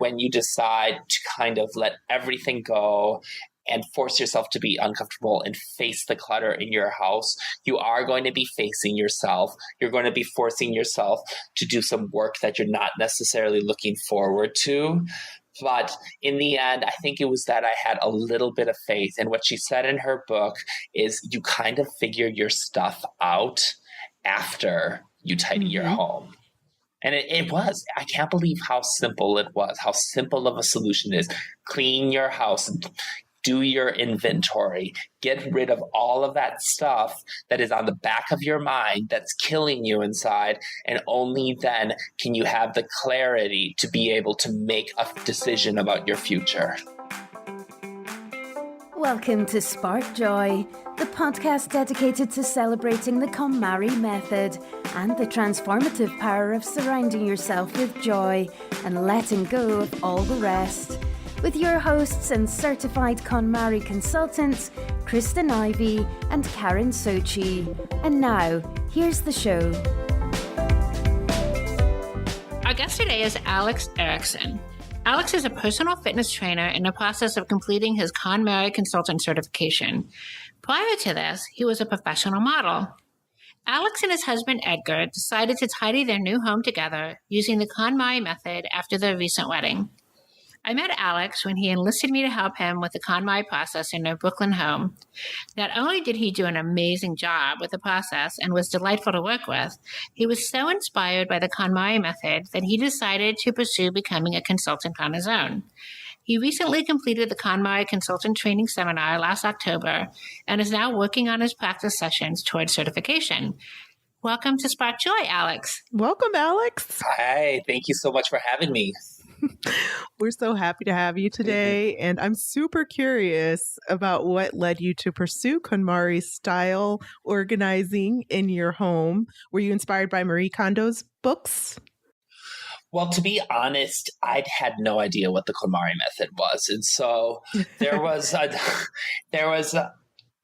when you decide to kind of let everything go and force yourself to be uncomfortable and face the clutter in your house, you are going to be facing yourself. You're going to be forcing yourself to do some work that you're not necessarily looking forward to. But in the end, I think it was that I had a little bit of faith. And what she said in her book is you kind of figure your stuff out after you tidy your home. And it was. I can't believe how simple it was, how simple of a solution it is. Clean your house, do your inventory, get rid of all of that stuff that is on the back of your mind that's killing you inside, and only then can you have the clarity to be able to make a decision about your future. Welcome to Spark Joy, the podcast dedicated to celebrating the KonMari Method and the transformative power of surrounding yourself with joy and letting go of all the rest. With your hosts and certified KonMari consultants, Kristen Ivy and Karin Sochi. And now, here's the show. Our guest today is Alex Erickson. Alex is a personal fitness trainer in the process of completing his KonMari Consultant certification. Prior to this, he was a professional model. Alex and his husband Edgar decided to tidy their new home together using the KonMari Method after their recent wedding. I met Alex when he enlisted me to help him with the KonMari process in their Brooklyn home. Not only did he do an amazing job with the process and was delightful to work with, he was so inspired by the KonMari method that he decided to pursue becoming a consultant on his own. He recently completed the KonMari Consultant Training Seminar last October and is now working on his practice sessions towards certification. Welcome to Spark Joy, Alex. Welcome, Alex. Hi, thank you so much for having me. We're so happy to have you today, and I'm super curious about what led you to pursue KonMari style organizing in your home. Were you inspired by Marie Kondo's books? Well, to be honest, I'd had no idea what the KonMari method was. And so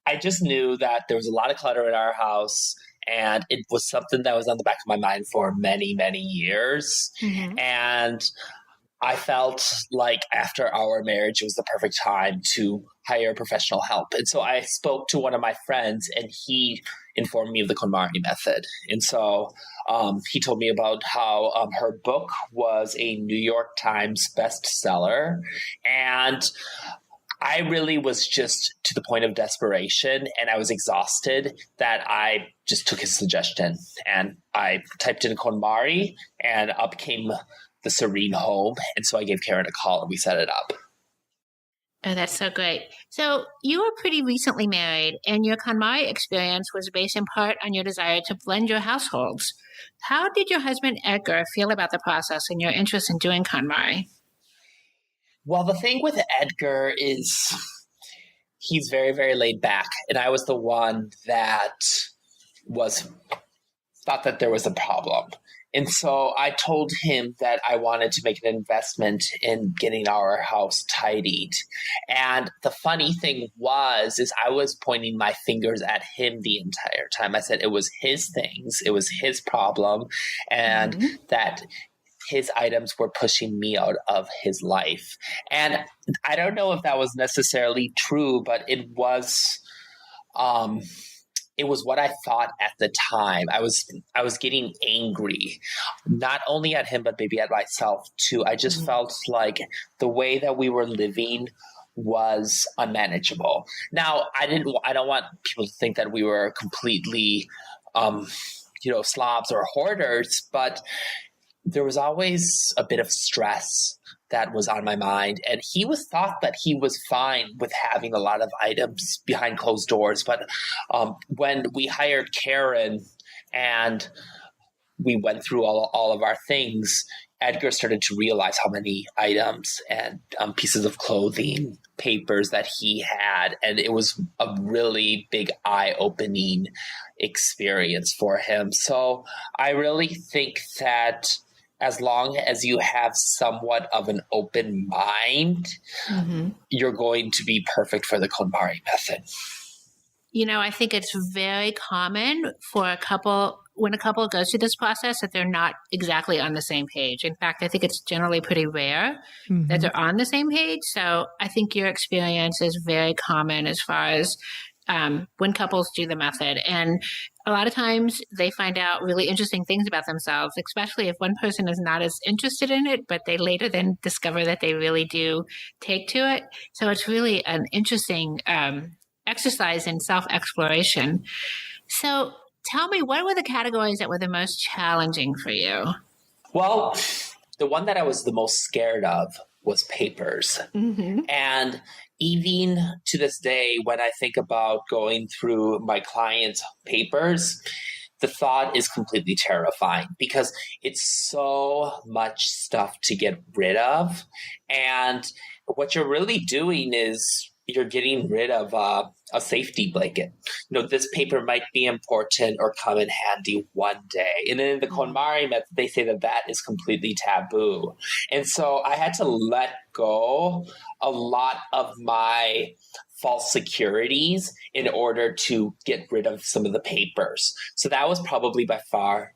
I just knew that there was a lot of clutter in our house, and it was something that was on the back of my mind for many, many years. And I felt like after our marriage, it was the perfect time to hire professional help. And so I spoke to one of my friends, and he informed me of the KonMari method. And so he told me about how her book was a New York Times bestseller. And I really was just to the point of desperation, and I was exhausted that I just took his suggestion. And I typed in KonMari, and up came the serene home. And so I gave Karin a call and we set it up. Oh, that's so great. So you were pretty recently married, and your KonMari experience was based in part on your desire to blend your households. How did your husband Edgar feel about the process and your interest in doing KonMari? Well, the thing with Edgar is he's very, very laid back. And I was the one that thought that there was a problem. And so I told him that I wanted to make an investment in getting our house tidied. And the funny thing is I was pointing my fingers at him the entire time. I said it was his things, it was his problem, and that his items were pushing me out of his life. And I don't know if that was necessarily true, but it was what I thought at the time. I was getting angry, not only at him, but maybe at myself too. I just felt like the way that we were living was unmanageable. Now, I don't want people to think that we were completely, slobs or hoarders, but there was always a bit of stress that was on my mind. And he thought that he was fine with having a lot of items behind closed doors. But when we hired Karin and we went through all of our things, Edgar started to realize how many items and pieces of clothing, papers that he had. And it was a really big eye-opening experience for him. So I really think that as long as you have somewhat of an open mind, you're going to be perfect for the KonMari method. You know, I think it's very common for a couple when a couple goes through this process that they're not exactly on the same page. In fact, I think it's generally pretty rare that they're on the same page. So I think your experience is very common as far as when couples do the method. And a lot of times they find out really interesting things about themselves, especially if one person is not as interested in it, but they later then discover that they really do take to it. So it's really an interesting exercise in self-exploration. So tell me, what were the categories that were the most challenging for you? Well, the one that I was the most scared of was papers. And even to this day, when I think about going through my clients' papers, the thought is completely terrifying because it's so much stuff to get rid of. And what you're really doing is you're getting rid of a safety blanket. This paper might be important or come in handy one day. And then in the KonMari Method, they say that is completely taboo. And so I had to let go a lot of my false securities in order to get rid of some of the papers. So that was probably by far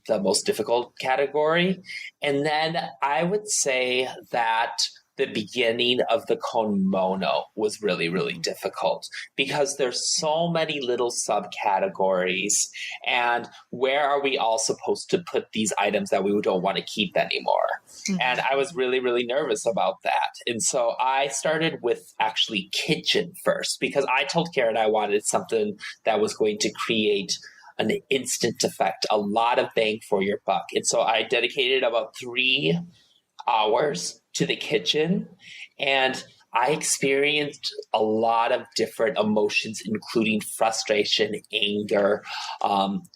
the most difficult category. And then I would say that the beginning of the Konmono was really, really difficult because there's so many little subcategories. And where are we all supposed to put these items that we don't want to keep anymore? And I was really, really nervous about that. And so I started with actually kitchen first because I told Karin I wanted something that was going to create an instant effect, a lot of bang for your buck. And so I dedicated about 3 hours to the kitchen, and I experienced a lot of different emotions, including frustration, anger,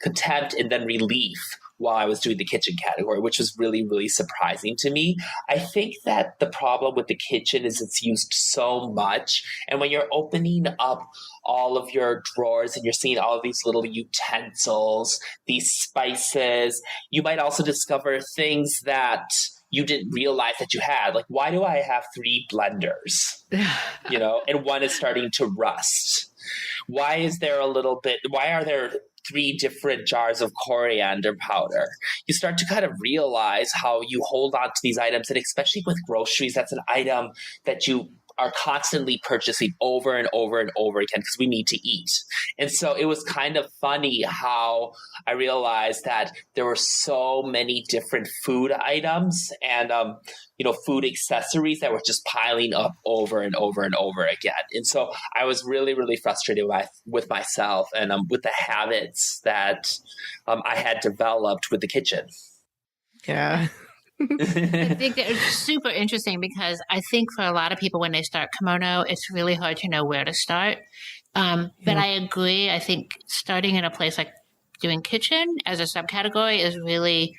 contempt, and then relief while I was doing the kitchen category, which was really, really surprising to me. I think that the problem with the kitchen is it's used so much. And when you're opening up all of your drawers and you're seeing all of these little utensils, these spices, you might also discover things that you didn't realize that you had. Like, why do I have 3 blenders? And one is starting to rust. Why are there 3 different jars of coriander powder? You start to kind of realize how you hold on to these items, and especially with groceries, that's an item that you are constantly purchasing over and over and over again because we need to eat. And so it was kind of funny how I realized that there were so many different food items and food accessories that were just piling up over and over and over again. And so I was really, really frustrated with myself and with the habits that I had developed with the kitchen. Yeah. I think that it's super interesting because I think for a lot of people when they start kimono, it's really hard to know where to start. But I agree. I think starting in a place like doing kitchen as a subcategory is really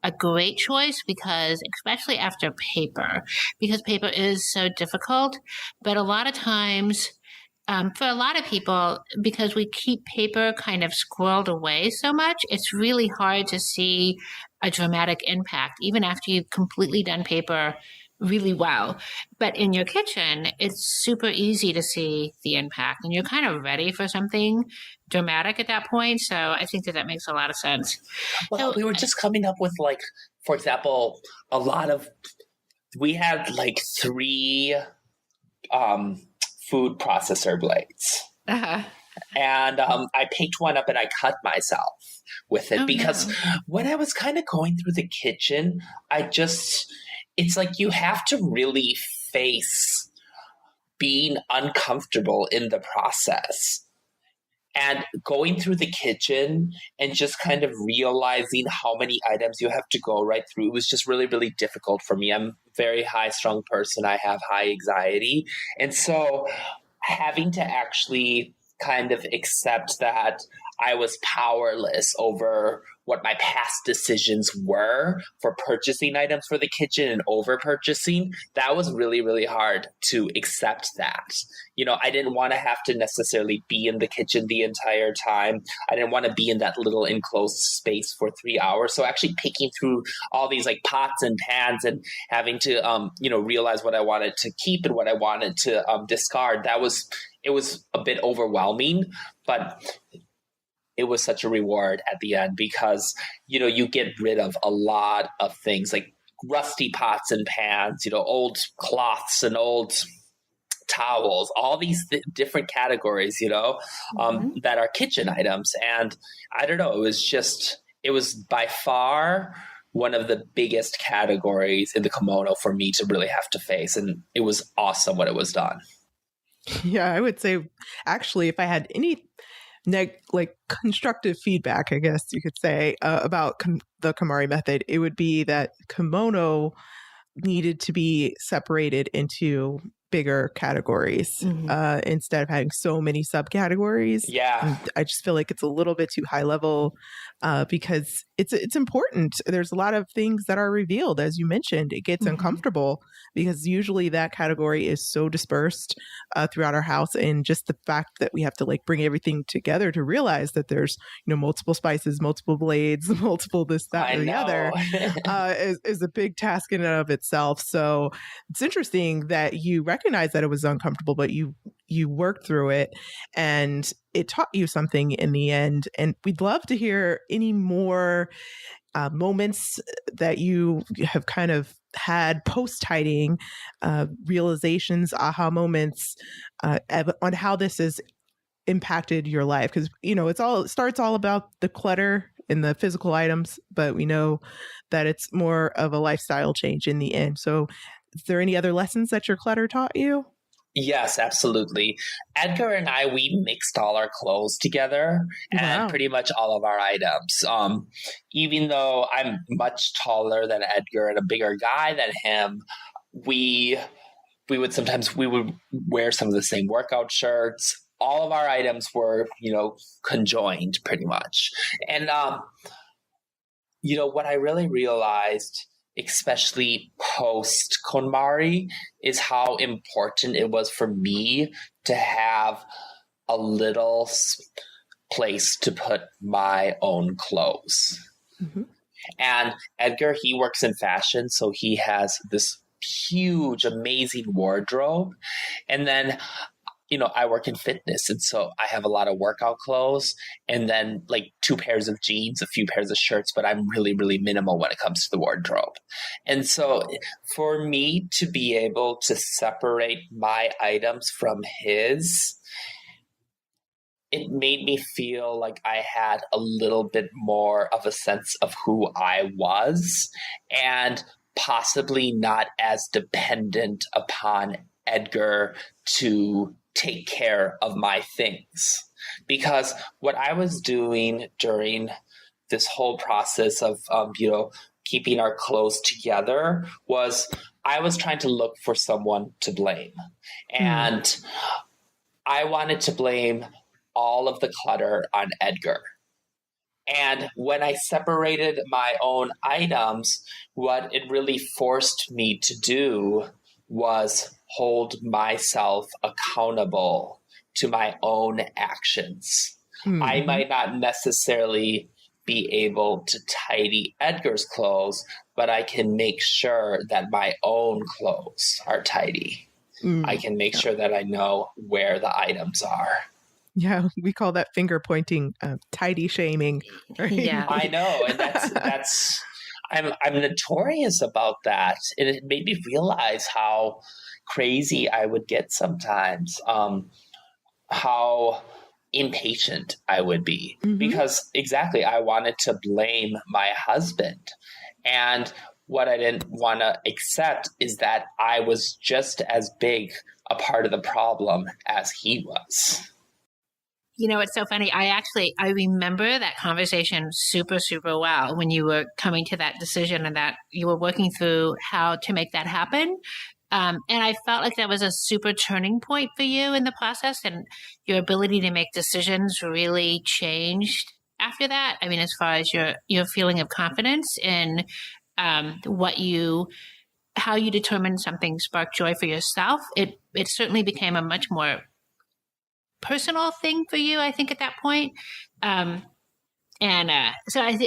a great choice because especially after paper, because paper is so difficult. But a lot of times for a lot of people, because we keep paper kind of squirreled away so much, it's really hard to see a dramatic impact, even after you've completely done paper really well. But in your kitchen, it's super easy to see the impact, and you're kind of ready for something dramatic at that point. So I think that makes a lot of sense. Well, we were just coming up with, like, for example, we had like 3 food processor blades. And I picked one up and I cut myself with it because when I was kind of going through the kitchen, it's like you have to really face being uncomfortable in the process. And going through the kitchen and just kind of realizing how many items you have to go right through, it was just really, really difficult for me. I'm a very high-strung person. I have high anxiety. And so having to actually kind of accept that I was powerless over what my past decisions were for purchasing items for the kitchen and over purchasing, that was really, really hard to accept that. I didn't want to have to necessarily be in the kitchen the entire time. I didn't want to be in that little enclosed space for 3 hours. So actually picking through all these like pots and pans and having to, realize what I wanted to keep and what I wanted to discard, it was a bit overwhelming, but it was such a reward at the end because, you get rid of a lot of things like rusty pots and pans, old cloths and old towels, all these different categories, that are kitchen items. And I don't know, it was by far one of the biggest categories in the kimono for me to really have to face. And it was awesome when it was done. Yeah, I would say, actually, if I had any constructive feedback, I guess you could say, about the KonMari method, it would be that kimono needed to be separated into bigger categories instead of having so many subcategories. Yeah. And I just feel like it's a little bit too high level because it's important. There's a lot of things that are revealed, as you mentioned. It gets uncomfortable because usually that category is so dispersed throughout our house, and just the fact that we have to bring everything together to realize that there's multiple spices, multiple blades, multiple this, that, or the other is a big task in and of itself. So it's interesting that you recognize that it was uncomfortable, but you worked through it and it taught you something in the end. And we'd love to hear any more moments that you have kind of had post-tidying, realizations, aha moments on how this has impacted your life. Because, it starts all about the clutter and the physical items, but we know that it's more of a lifestyle change in the end. So is there any other lessons that your clutter taught you? Yes, absolutely. Edgar and I, we mixed all our clothes together and pretty much all of our items. Even though I'm much taller than Edgar and a bigger guy than him, we would wear some of the same workout shirts. All of our items were, conjoined pretty much. And, what I really realized, especially post KonMari, is how important it was for me to have a little place to put my own clothes. And Edgar, he works in fashion, so he has this huge, amazing wardrobe. And then I work in fitness, and so I have a lot of workout clothes and then 2 pairs of jeans, a few pairs of shirts, but I'm really, really minimal when it comes to the wardrobe. And so for me to be able to separate my items from his, it made me feel like I had a little bit more of a sense of who I was and possibly not as dependent upon Edgar to take care of my things. Because what I was doing during this whole process of, keeping our clothes together was I was trying to look for someone to blame. And I wanted to blame all of the clutter on Edgar. And when I separated my own items, what it really forced me to do was hold myself accountable to my own actions. I might not necessarily be able to tidy Edgar's clothes, but I can make sure that my own clothes are tidy. I can make sure that I know where the items are. Yeah, we call that finger pointing, tidy shaming. Right? Yeah, I know, and that's I'm notorious about that, and it made me realize how crazy I would get sometimes, how impatient I would be, because exactly I wanted to blame my husband, and what I didn't want to accept is that I was just as big a part of the problem as he was. It's so funny. I remember that conversation super, super well when you were coming to that decision and that you were working through how to make that happen. And I felt like that was a super turning point for you in the process, and your ability to make decisions really changed after that. I mean, as far as your feeling of confidence in how you determined something sparked joy for yourself, it certainly became a much more personal thing for you, I think, at that point. So I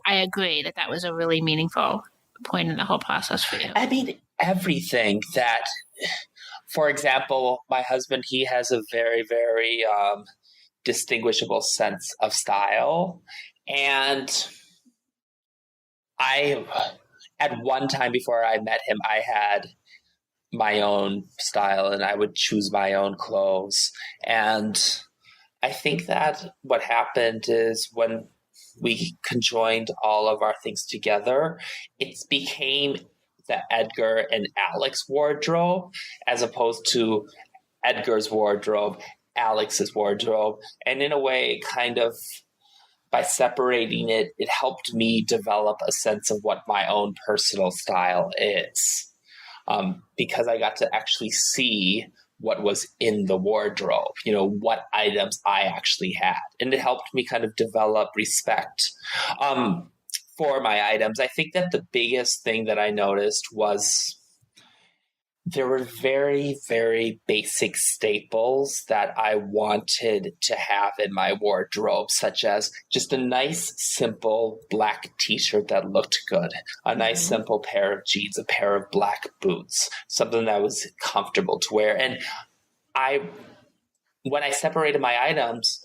agree that was a really meaningful point in the whole process for you. I mean, everything that, for example, my husband, he has a very, very distinguishable sense of style. And at one time before I met him, I had my own style and I would choose my own clothes. And I think that what happened is when we conjoined all of our things together, it became the Edgar and Alex wardrobe as opposed to Edgar's wardrobe, Alex's wardrobe. And in a way, kind of by separating it, it helped me develop a sense of what my own personal style is. Because I got to actually see what was in the wardrobe, what items I actually had. And it helped me kind of develop respect for my items. I think that the biggest thing that I noticed was there were very, very basic staples that I wanted to have in my wardrobe, such as just a nice, simple black t-shirt that looked good, a nice, simple pair of jeans, a pair of black boots, something that was comfortable to wear. And when I separated my items,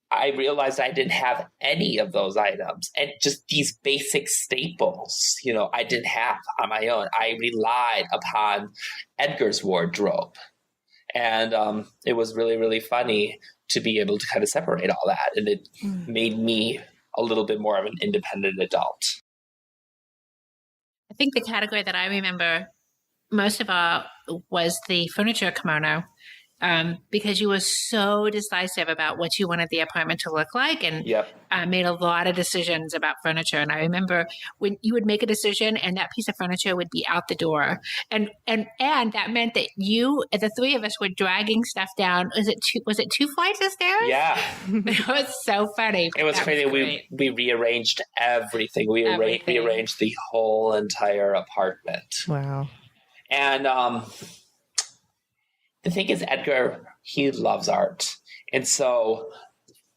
I realized I didn't have any of those items, and just these basic staples, I didn't have on my own. I relied upon Edgar's wardrobe. And it was really, really funny to be able to kind of separate all that. And it made me a little bit more of an independent adult. I think the category that I remember most of all was the furniture kimono. Because you were so decisive about what you wanted the apartment to look like, and made a lot of decisions about furniture. And I remember when you would make a decision and that piece of furniture would be out the door. And that meant that the three of us were dragging stuff down. Was it 2 flights of stairs? Yeah. It was so funny. It was crazy. We rearranged everything. We rearranged the whole entire apartment. Wow. And the thing is, Edgar, he loves art. And so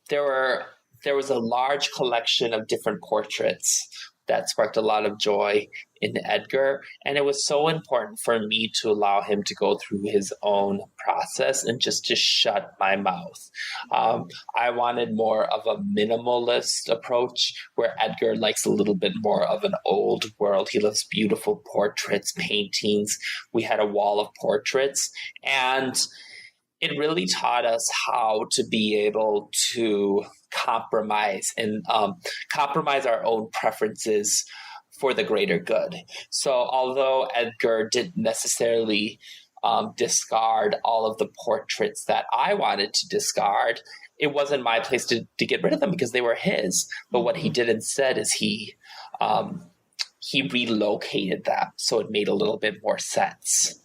there was a large collection of different portraits that sparked a lot of joy in Edgar. And it was so important for me to allow him to go through his own process and just to shut my mouth. I wanted more of a minimalist approach where Edgar likes a little bit more of an old world. He loves beautiful portraits, paintings. We had a wall of portraits, and it really taught us how to be able to compromise and compromise our own preferences for the greater good. So although Edgar didn't necessarily discard all of the portraits that I wanted to discard, it wasn't my place to get rid of them because they were his. But what he did instead is he relocated them so it made a little bit more sense,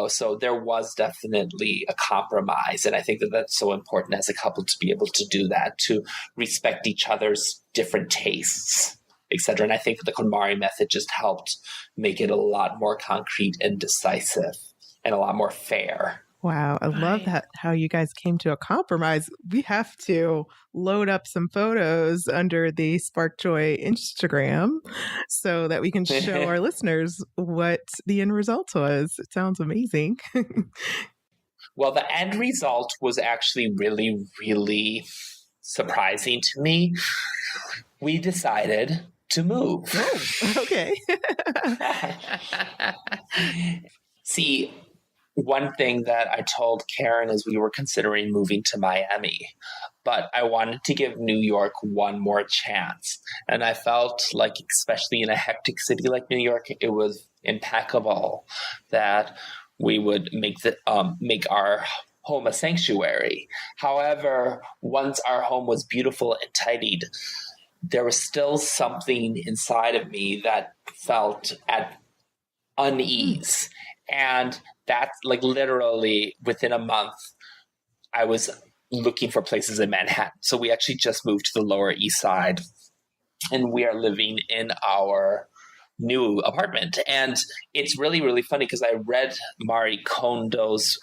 so there was definitely a compromise. And I think that that's so important as a couple to be able to do that, to respect each other's different tastes, etc. And I think the KonMari method just helped make it a lot more concrete and decisive and a lot more fair. Wow. I love that, how you guys came to a compromise. We have to load up some photos under the Spark Joy Instagram so that we can show our listeners what the end result was. It sounds amazing. Well, the end result was actually really, really surprising to me. We decided to move. Oh, okay. See, one thing that I told Karin is we were considering moving to Miami, but I wanted to give New York one more chance. And I felt like, especially in a hectic city like New York, it was impeccable that we would make our home a sanctuary. However, once our home was beautiful and tidied, there was still something inside of me that felt at unease. And that's like literally within a month, I was looking for places in Manhattan. So we actually just moved to the Lower East Side, and we are living in our new apartment. And it's really, really funny because I read Marie Kondo's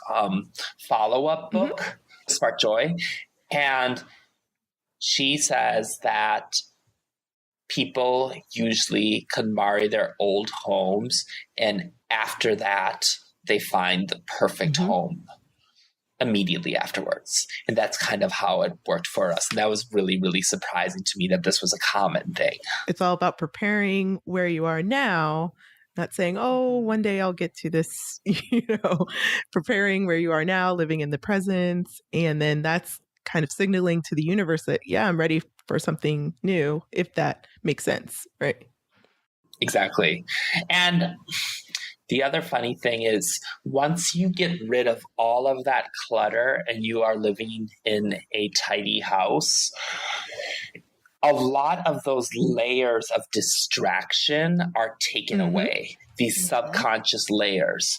follow-up book, Spark Joy, and she says that people usually KonMari their old homes, and after that, they find the perfect home. immediately afterwards. And that's kind of how it worked for us. And that was really, really surprising to me that this was a common thing. It's all about preparing where you are now, not saying, oh, one day I'll get to this, preparing where you are now, living in the present. And then that's kind of signaling to the universe that, yeah, I'm ready for something new, if that makes sense, right? Exactly. And the other funny thing is, once you get rid of all of that clutter and you are living in a tidy house, a lot of those layers of distraction are taken away, these subconscious layers,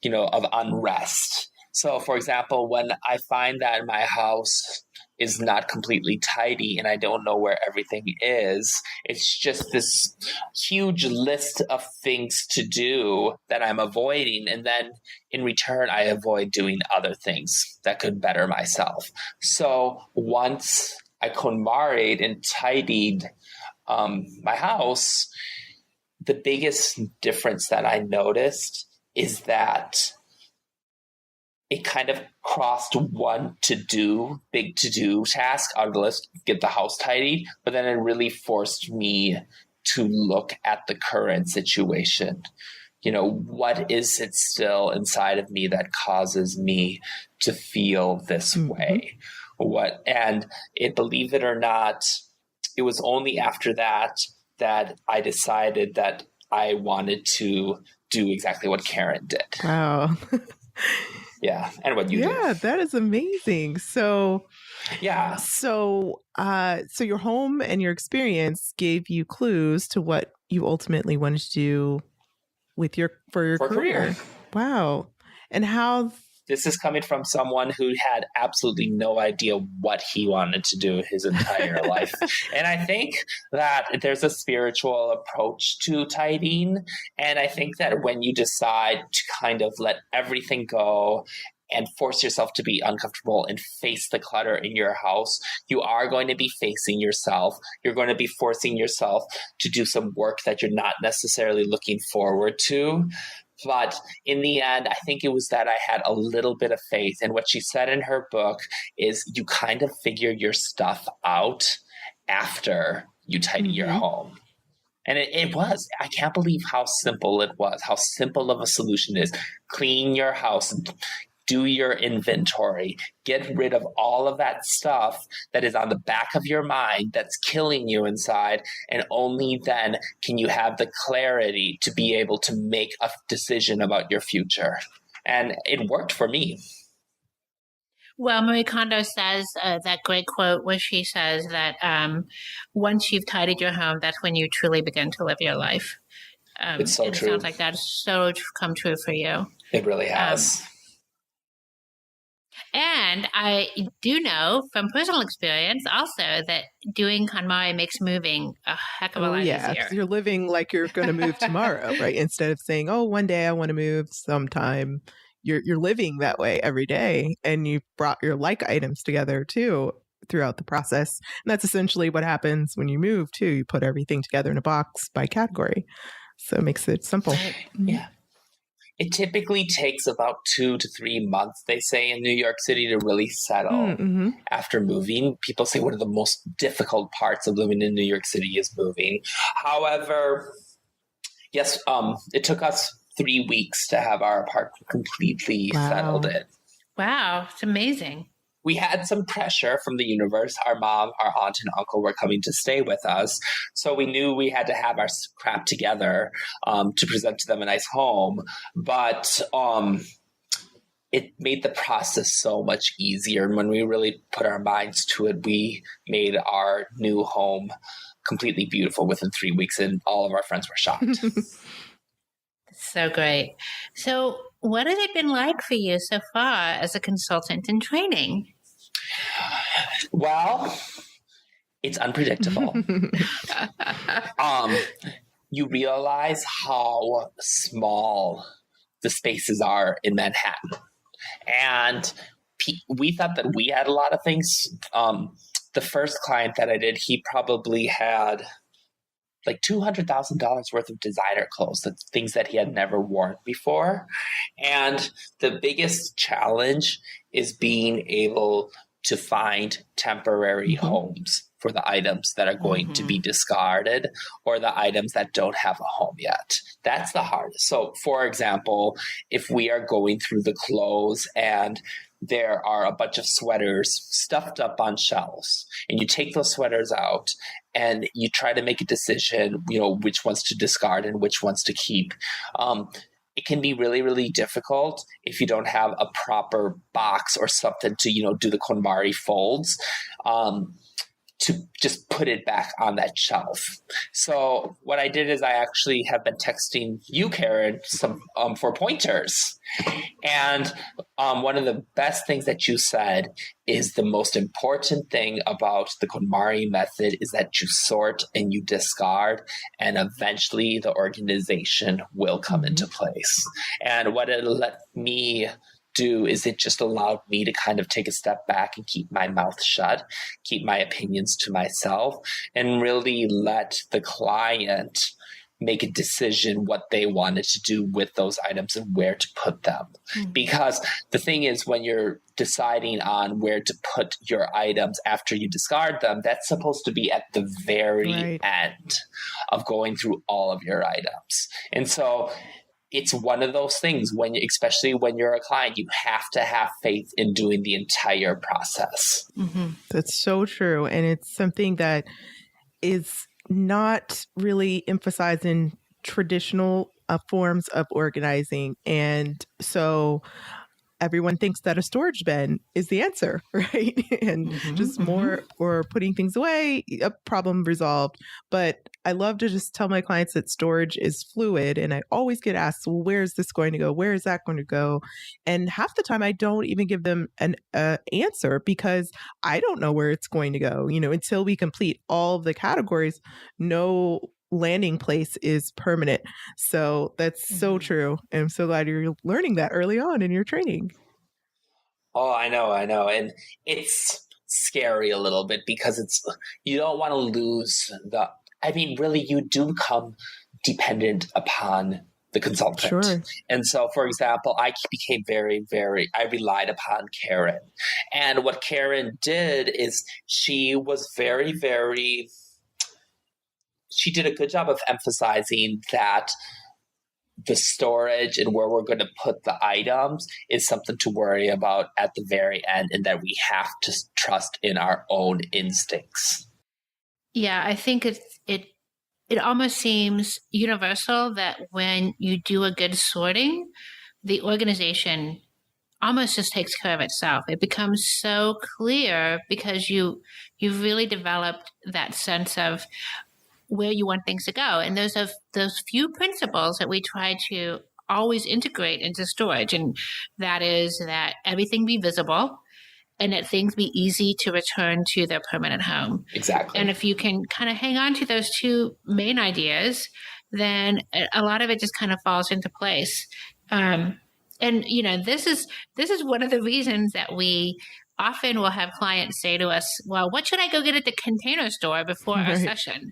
of unrest. So, for example, when I find that my house is not completely tidy and I don't know where everything is, it's just this huge list of things to do that I'm avoiding. And then in return, I avoid doing other things that could better myself. So once I KonMari'd and tidied my house, the biggest difference that I noticed is that it kind of crossed one big to-do task out of the list, get the house tidied, but then it really forced me to look at the current situation. What is it still inside of me that causes me to feel this way? And believe it or not, it was only after that I decided that I wanted to do exactly what Karin did. Wow. Yeah, and what you did. Yeah, that is amazing. So, yeah. So your home and your experience gave you clues to what you ultimately wanted to do for your career. Wow. And how this is coming from someone who had absolutely no idea what he wanted to do his entire life. And I think that there's a spiritual approach to tidying. And I think that when you decide to kind of let everything go and force yourself to be uncomfortable and face the clutter in your house, you are going to be facing yourself. You're going to be forcing yourself to do some work that you're not necessarily looking forward to. But in the end, I think it was that I had a little bit of faith. And what she said in her book is you kind of figure your stuff out after you tidy your home. And it was. I can't believe how simple it was, how simple of a solution it is. Clean your house. Do your inventory, get rid of all of that stuff that is on the back of your mind that's killing you inside. And only then can you have the clarity to be able to make a decision about your future. And it worked for me. Well, Marie Kondo says that great quote where she says that once you've tidied your home, that's when you truly begin to live your life. It's so true. It sounds like that's so come true for you. It really has. And I do know from personal experience also that doing KonMari makes moving a heck of a lot easier. You're living like you're going to move tomorrow, right? Instead of saying, oh, one day I want to move sometime. You're living that way every day. And you brought your like items together too throughout the process. And that's essentially what happens when you move too. You put everything together in a box by category. So it makes it simple. Yeah. It typically takes about 2 to 3 months, they say, in New York City to really settle after moving. People say one of the most difficult parts of living in New York City is moving. However, yes, it took us 3 weeks to have our apartment completely settled in. Wow, it's amazing. We had some pressure from the universe. Our mom, our aunt, and uncle were coming to stay with us. So we knew we had to have our crap together to present to them a nice home. But it made the process so much easier. And when we really put our minds to it, we made our new home completely beautiful within 3 weeks. And all of our friends were shocked. So great. So what has it been like for you so far as a consultant in training? Well, it's unpredictable. You realize how small the spaces are in Manhattan. And we thought that we had a lot of things. The first client that I did, he probably had like $200,000 worth of designer clothes, the things that he had never worn before. And the biggest challenge is being able to find temporary homes for the items that are going to be discarded or the items that don't have a home yet. That's the hardest. So, for example, if we are going through the clothes and there are a bunch of sweaters stuffed up on shelves, and you take those sweaters out and you try to make a decision, which ones to discard and which ones to keep. It can be really, really difficult if you don't have a proper box or something to, do the KonMari folds, to just put it back on that shelf. So what I did is I actually have been texting you, Karin, some for pointers. And one of the best things that you said is the most important thing about the KonMari method is that you sort and you discard, and eventually the organization will come into place. And what it let me do is it just allowed me to kind of take a step back and keep my mouth shut, keep my opinions to myself, and really let the client make a decision what they wanted to do with those items and where to put them. Because the thing is, when you're deciding on where to put your items after you discard them, that's supposed to be at the very end of going through all of your items. And so it's one of those things especially when you're a client, you have to have faith in doing the entire process. That's so true. And it's something that is not really emphasized in traditional forms of organizing. And so everyone thinks that a storage bin is the answer, right? And just more or putting things away, a problem resolved. But I love to just tell my clients that storage is fluid. And I always get asked, well, where is this going to go? Where is that going to go? And half the time I don't even give them an answer because I don't know where it's going to go. Until we complete all of the categories, no landing place is permanent. So that's so true. And I'm so glad you're learning that early on in your training. Oh, I know. And it's scary a little bit because you don't want to lose really you do become dependent upon the consultant. Sure. And so, for example, I became I relied upon Karin. And what Karin did is she was she did a good job of emphasizing that the storage and where we're going to put the items is something to worry about at the very end, and that we have to trust in our own instincts. Yeah, I think it almost seems universal that when you do a good sorting, the organization almost just takes care of itself. It becomes so clear because you've really developed that sense of where you want things to go. And those few principles that we try to always integrate into storage. And that is that everything be visible and that things be easy to return to their permanent home. Exactly. And if you can kind of hang on to those two main ideas, then a lot of it just kind of falls into place. And this is one of the reasons that we often will have clients say to us, well, what should I go get at the Container Store before our session?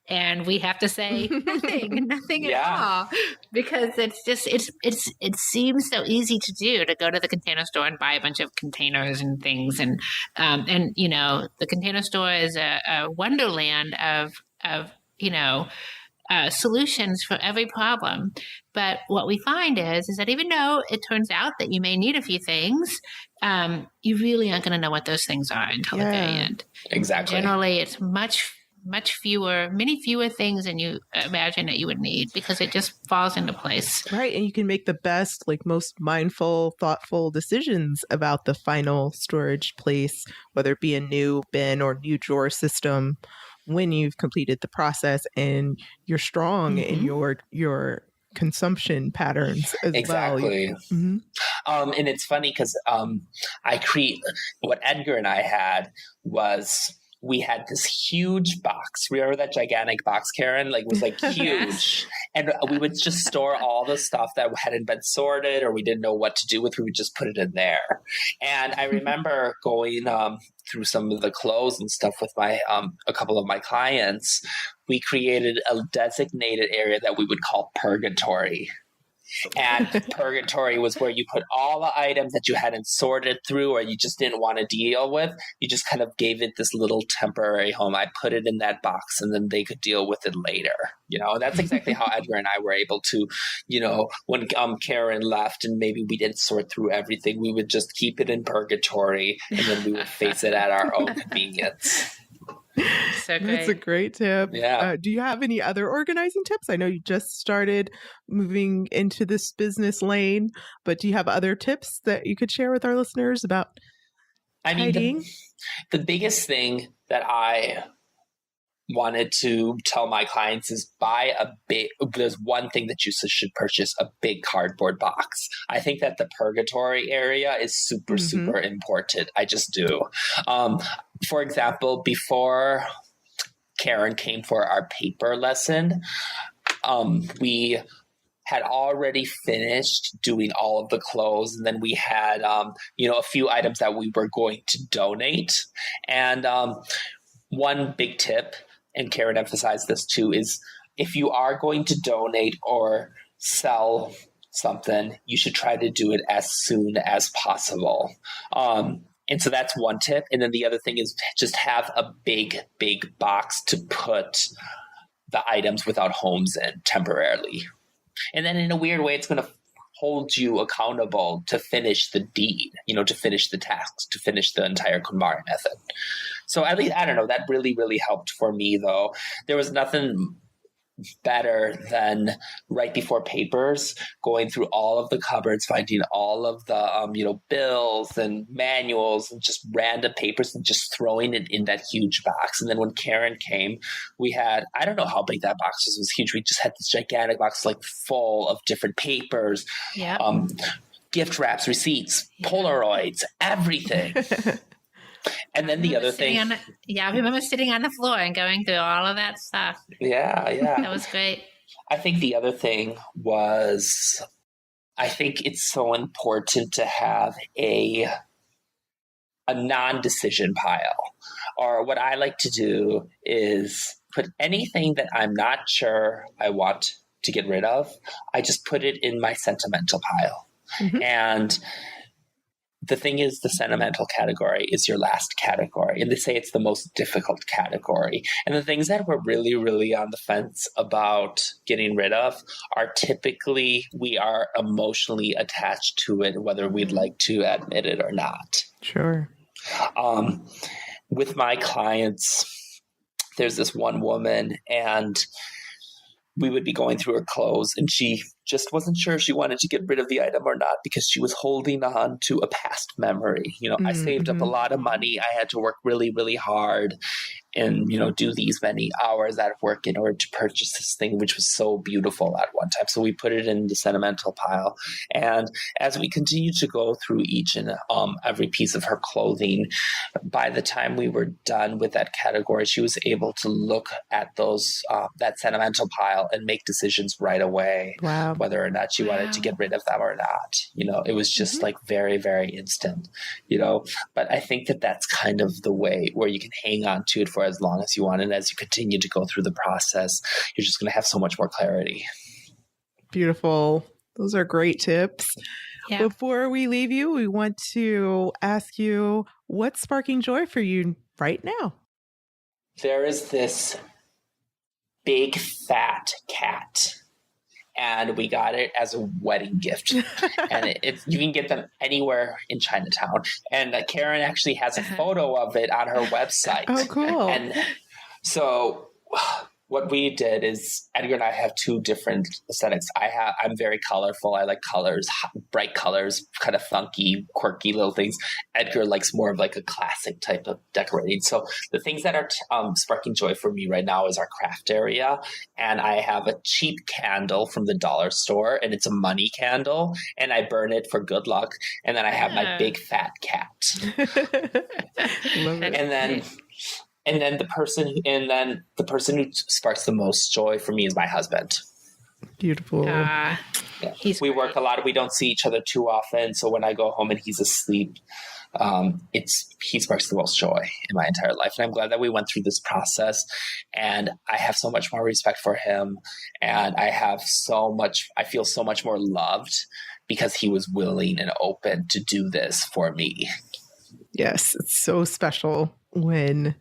And we have to say nothing at all, because it seems so easy to do, to go to the Container Store and buy a bunch of containers and things. And the Container Store is a wonderland of solutions for every problem. But what we find is that even though it turns out that you may need a few things, you really aren't going to know what those things are until the very end. Exactly. Generally, it's many fewer things than you imagine that you would need, because it just falls into place. Right. And you can make the best, most mindful, thoughtful decisions about the final storage place, whether it be a new bin or new drawer system, when you've completed the process and you're strong in your consumption patterns as well. Exactly. And it's funny because what Edgar and I had was we had this huge box. Remember that gigantic box, Karin? Like, it was like huge. And we would just store all the stuff that hadn't been sorted or we didn't know what to do with. We would just put it in there. And I remember going through some of the clothes and stuff with my a couple of my clients. We created a designated area that we would call purgatory. And purgatory was where you put all the items that you hadn't sorted through or you just didn't want to deal with. You just kind of gave it this little temporary home. I put it in that box and then they could deal with it later. That's exactly how Edgar and I were able to, when Karin left and maybe we didn't sort through everything, we would just keep it in purgatory and then we would face it at our own convenience. So great. That's a great tip. Yeah. Do you have any other organizing tips? I know you just started moving into this business lane, but do you have other tips that you could share with our listeners about tidying? The biggest thing that I wanted to tell my clients is there's one thing that you should purchase, a big cardboard box. I think that the purgatory area is super, super important. I just do. For example, before Karin came for our paper lesson, we had already finished doing all of the clothes. And then we had, a few items that we were going to donate. And one big tip, and Karin emphasized this too, is if you are going to donate or sell something, you should try to do it as soon as possible. And so that's one tip. And then the other thing is just have a big, big box to put the items without homes in temporarily. And then in a weird way, it's going to hold you accountable to finish the deed, to finish the tasks, to finish the entire KonMari method. So at least, I don't know, that really, really helped for me, though. There was nothing better than right before papers, going through all of the cupboards, finding all of the, bills and manuals and just random papers and just throwing it in that huge box. And then when Karin came, we had, I don't know how big that box was. It was huge. We just had this gigantic box, like full of different papers, gift wraps, receipts, Polaroids, everything. And then the other thing. I remember sitting on the floor and going through all of that stuff. Yeah. That was great. I think the other thing was, I think it's so important to have a non-decision pile. Or what I like to do is put anything that I'm not sure I want to get rid of, I just put it in my sentimental pile. Mm-hmm. And the thing is, the sentimental category is your last category. And they say it's the most difficult category. And the things that we're really, really on the fence about getting rid of are typically, we are emotionally attached to it, whether we'd like to admit it or not. Sure. With my clients, there's this one woman, and we would be going through her clothes, and she just wasn't sure if she wanted to get rid of the item or not because she was holding on to a past memory. I saved up a lot of money. I had to work really, really hard and, do these many hours at work in order to purchase this thing, which was so beautiful at one time. So we put it in the sentimental pile. And as we continued to go through each and every piece of her clothing, by the time we were done with that category, she was able to look at those that sentimental pile and make decisions right away. Wow. Whether or not she wanted to get rid of them or not. It was just like very, very instant, but I think that that's kind of the way where you can hang on to it for as long as you want. And as you continue to go through the process, you're just going to have so much more clarity. Beautiful. Those are great tips. Yeah. Before we leave you, we want to ask you, what's sparking joy for you right now? There is this big fat cat. And we got it as a wedding gift. And you can get them anywhere in Chinatown. And Karin actually has a photo of it on her website. Oh, cool. And so what we did is, Edgar and I have two different aesthetics. I'm very colorful. I like colors, bright colors, kind of funky, quirky little things. Edgar likes more of like a classic type of decorating. So the things that are sparking joy for me right now is our craft area. And I have a cheap candle from the dollar store, and it's a money candle, and I burn it for good luck. And then I have my big fat cat. Love it. And then And then the person who sparks the most joy for me is my husband. Beautiful. Yeah. We work a lot. We don't see each other too often. So when I go home and he's asleep, he sparks the most joy in my entire life. And I'm glad that we went through this process, and I have so much more respect for him. And I feel so much more loved because he was willing and open to do this for me. Yes. It's so special when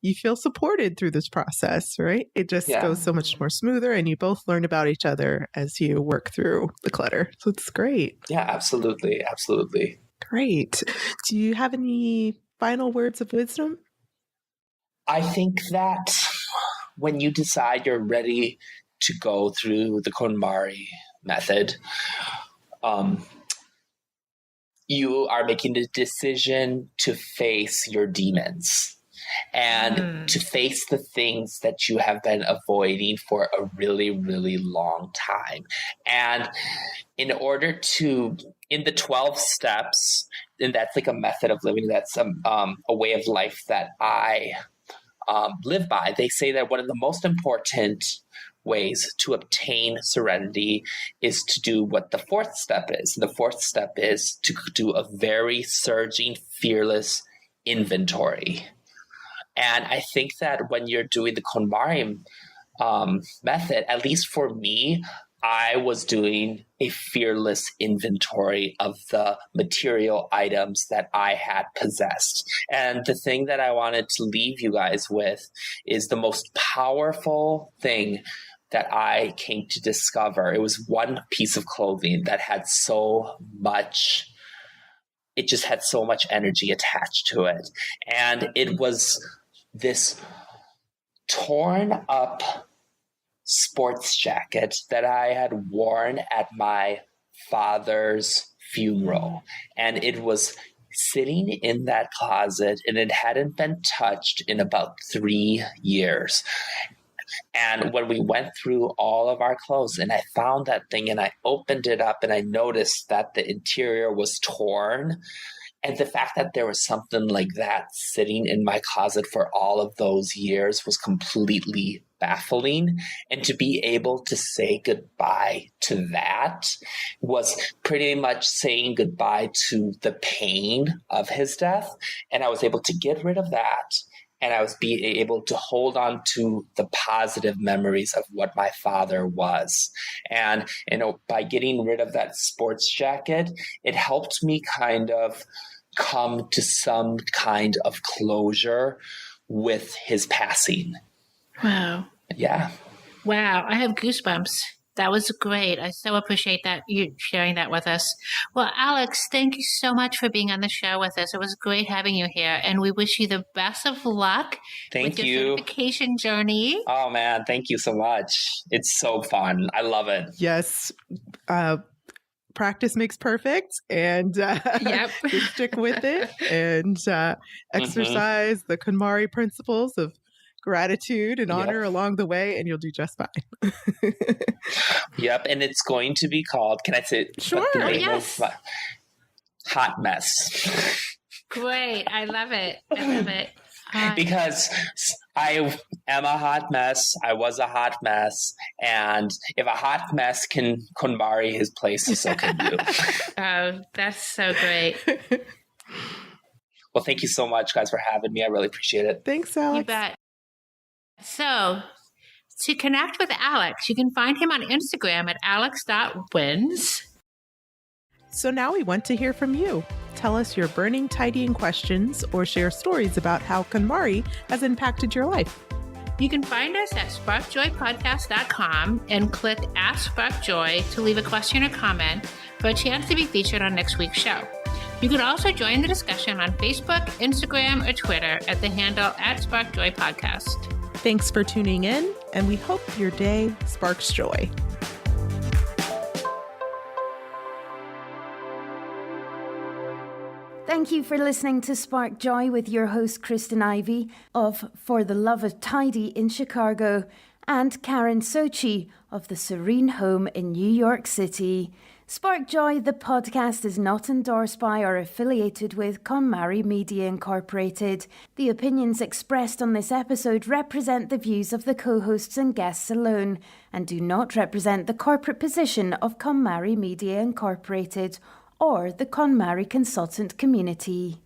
you feel supported through this process, right? It just goes so much more smoother, and you both learn about each other as you work through the clutter. So it's great. Yeah, absolutely. Absolutely. Great. Do you have any final words of wisdom? I think that when you decide you're ready to go through the KonMari method, you are making the decision to face your demons and to face the things that you have been avoiding for a really, really long time. And in the 12 steps, and that's like a method of living, that's a way of life that I live by. They say that one of the most important ways to obtain serenity is to do what the fourth step is. The fourth step is to do a very surging, fearless inventory. And I think that when you're doing the KonMari method, at least for me, I was doing a fearless inventory of the material items that I had possessed. And the thing that I wanted to leave you guys with is the most powerful thing that I came to discover. It was one piece of clothing that had it just had so much energy attached to it. And it was this torn up sports jacket that I had worn at my father's funeral. And it was sitting in that closet, and it hadn't been touched in about 3 years. And when we went through all of our clothes, and I found that thing, and I opened it up, and I noticed that the interior was torn. And the fact that there was something like that sitting in my closet for all of those years was completely baffling. And to be able to say goodbye to that was pretty much saying goodbye to the pain of his death. And I was able to get rid of that. And I was able to hold on to the positive memories of what my father was. And, by getting rid of that sports jacket, it helped me kind of come to some kind of closure with his passing. Wow. Yeah. Wow. I have goosebumps. That was great. I so appreciate that you sharing that with us. Well, Alex, thank you so much for being on the show with us. It was great having you here, and we wish you the best of luck with your certification journey. Oh, man. Thank you so much. It's so fun. I love it. Yes. Practice makes perfect, and just stick with it and exercise the KonMari principles of gratitude and honor along the way, and you'll do just fine. Yep. And it's going to be called, can I say? Sure. Yes. Hot Mess. Great. I love it. I love it. Because I am a hot mess. I was a hot mess. And if a hot mess can KonMari his place, so can you. Oh, that's so great. Well, thank you so much, guys, for having me. I really appreciate it. Thanks, Alex. You bet. So, to connect with Alex, you can find him on Instagram at alex.wins. So now we want to hear from you. Tell us your burning tidying questions or share stories about how KonMari has impacted your life. You can find us at sparkjoypodcast.com and click Ask Spark Joy to leave a question or comment for a chance to be featured on next week's show. You can also join the discussion on Facebook, Instagram, or Twitter at the handle @SparkJoyPodcast. Thanks for tuning in, and we hope your day sparks joy. Thank you for listening to Spark Joy with your host, Kristen Ivy of For the Love of Tidy in Chicago and Karin Sochi of the Serene Home in New York City. Spark Joy, the podcast, is not endorsed by or affiliated with KonMari Media Incorporated. The opinions expressed on this episode represent the views of the co-hosts and guests alone and do not represent the corporate position of KonMari Media Incorporated or the KonMari Consultant community.